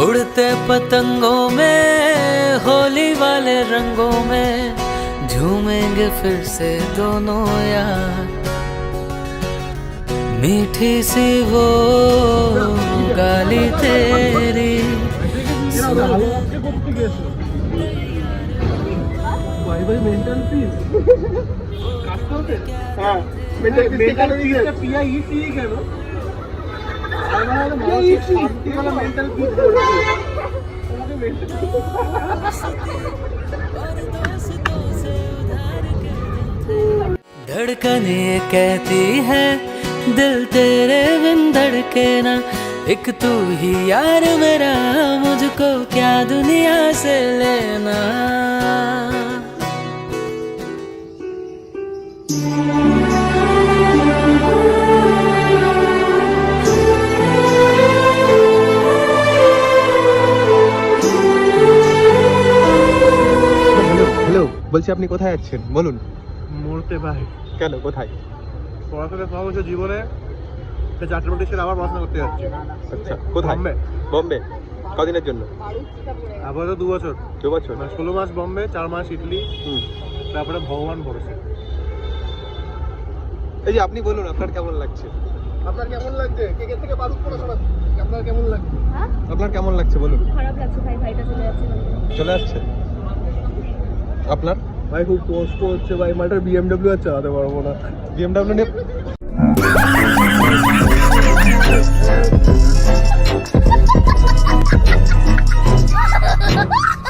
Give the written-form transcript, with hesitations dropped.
उड़ते पतंगों में होली वाले रंगों में झूमेंगे फिर से दोनों यार। मीठी सी वो गाली तेरी धड़कन ये कहती है दिल तेरे बिन धड़के ना, एक तू ही यार मेरा, मुझको क्या दुनिया से लेना। হ্যালো, বলছি আপনি কোথায় যাচ্ছেন বলুন। মরতে ভাই কেন, কোথায়? পড়াশোনা সব হচ্ছে জীবনে, 4টে মিনিট ছিল আবার পড়াশোনা করতে যাচ্ছি। আচ্ছা, কোথায়? বম্বে। বম্বে কদিনের জন্য? আপাতত 2 বছর। 2 বছর? 16 মাস বম্বে, 4 মাস ইটালি, তারপরে ভগবান ভরসে। এই যে আপনি বলুন আপনার কেমন লাগছে? আপনার কেমন লাগছে? কে থেকে বারুদ পড়াশোনা, আপনার কেমন লাগছে? আপনার কেমন লাগছে বলুন। খারাপ লাগছে ভাই, ভাইটা চলে যাচ্ছে। চলে আসছে আপনার? ভাই খুব কষ্ট হচ্ছে ভাই, মাটার BMW আর চালাতে পারবো না। BMW নিয়ে Ha ha ha!